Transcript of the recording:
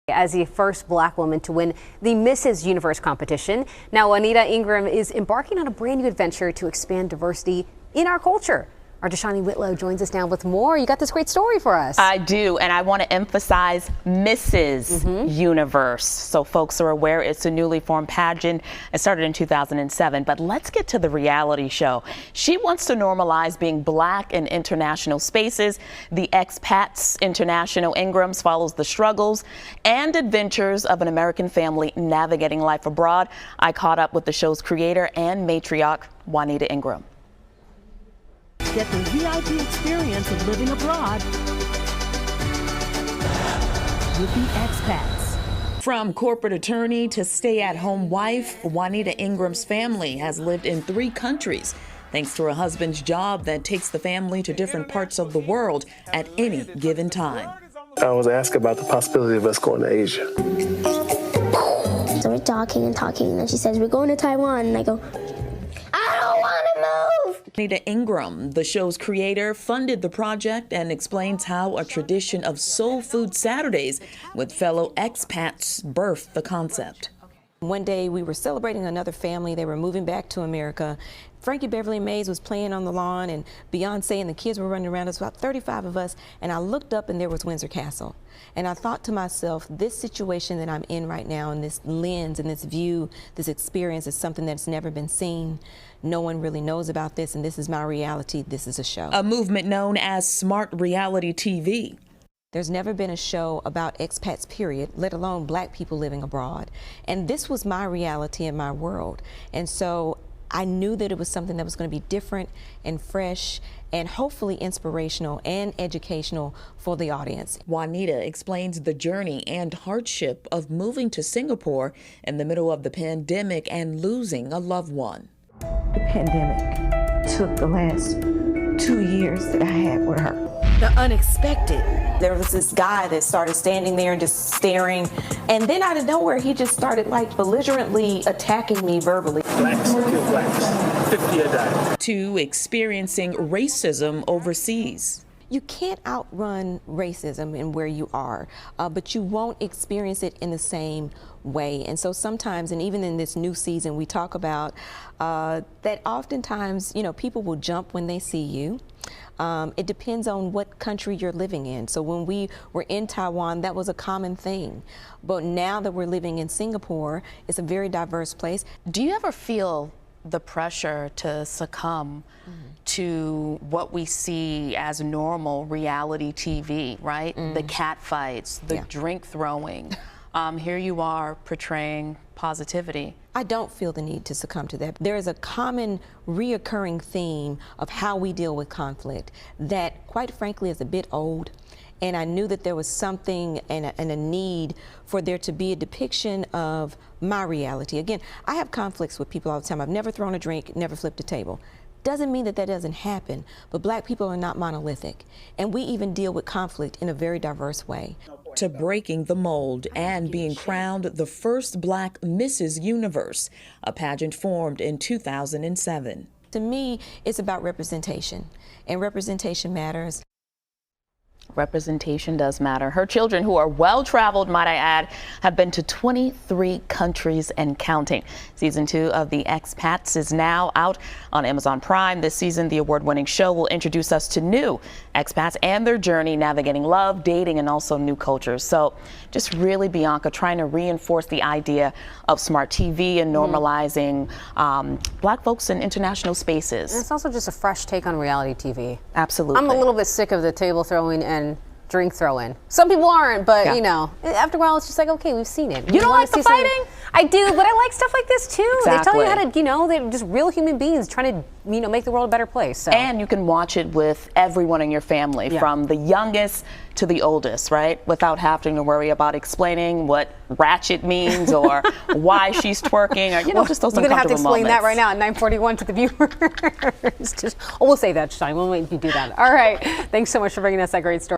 As the first black woman to win the Mrs. Universe competition. Now, Juanita Ingram is embarking on a brand new adventure to expand diversity in our culture. Our Deshani Whitlow joins us now with more. You got this great story for us. I do, and I want to emphasize Mrs. Universe, so folks are aware it's a newly formed pageant. It started in 2007, but let's get to the reality show. She wants to normalize being black in international spaces. The Expats International Ingrams follows the struggles and adventures of an American family navigating life abroad. I caught up with the show's creator and matriarch, Juanita Ingram. Get the VIP experience of living abroad with the Expats. From corporate attorney to stay-at-home wife, Juanita Ingram's family has lived in 3 countries thanks to her husband's job that takes the family to different parts of the world at any given time. I was asked about the possibility of us going to Asia. So we're talking and talking, and then she says, we're going to Taiwan, and I go, I don't want to move. Juanita Ingram, the show's creator, funded the project and explains how a tradition of Soul Food Saturdays with fellow expats birthed the concept. One day we were celebrating another family. They were moving back to America. Frankie Beverly Mays was playing on the lawn, and Beyonce and the kids were running around. There's about 35 of us, and I looked up and there was Windsor Castle. And I thought to myself, this situation that I'm in right now, and this lens and this view, this experience is something that's never been seen. No one really knows about this, and this is my reality. This is a show. A movement known as smart reality TV. There's never been a show about expats, period, let alone black people living abroad. And this was my reality in my world. And so I knew that it was something that was going to be different and fresh and hopefully inspirational and educational for the audience. Juanita explains the journey and hardship of moving to Singapore in the middle of the pandemic and losing a loved one. The pandemic took the last 2 years that I had with her. The unexpected. There was this guy that started standing there and just staring, and then out of nowhere he just started like belligerently attacking me verbally. Blacks kill blacks, 50 a day. To experiencing racism overseas. You can't outrun racism in where you are, but you won't experience it in the same way. And so sometimes, and even in this new season, we talk about that oftentimes, you know, people will jump when they see you. It depends on what country you're living in. So when we were in Taiwan, that was a common thing. But now that we're living in Singapore, it's a very diverse place. Do you ever feel the pressure to succumb to what we see as normal reality TV, right? The cat fights, the drink throwing. Here you are portraying positivity. I don't feel the need to succumb to that. There is a common reoccurring theme of how we deal with conflict that, quite frankly, is a bit old. And I knew that there was something and a need for there to be a depiction of my reality. Again, I have conflicts with people all the time. I've never thrown a drink, never flipped a table. Doesn't mean that that doesn't happen, but black people are not monolithic. And we even deal with conflict in a very diverse way. To breaking the mold and being crowned the first black Mrs. Universe, a pageant formed in 2007. To me, it's about representation, and representation matters. Representation does matter. Her children, who are well-traveled, might I add, have been to 23 countries and counting. Season 2 of The Expats is now out on Amazon Prime. This season, the award-winning show will introduce us to new expats and their journey navigating love, dating, and also new cultures. So just really, Bianca, trying to reinforce the idea of smart TV and normalizing black folks in international spaces. And it's also just a fresh take on reality TV. Absolutely. I'm a little bit sick of the table throwing and drink throwing. Some people aren't, but you know, after a while it's just like, okay, we've seen it. You don't like the fighting? I do, but I like stuff like this too. Exactly. They tell you how to, you know, they're just real human beings trying to, you know, make the world a better place. So. And you can watch it with everyone in your family, from the youngest to the oldest, right? Without having to worry about explaining what ratchet means or why she's twerking, or, you know, just those You're going to have to explain moments. that right now at 9:41 to the viewers. We'll say that, Shine. We'll make you do that. All right. Thanks so much for bringing us that great story.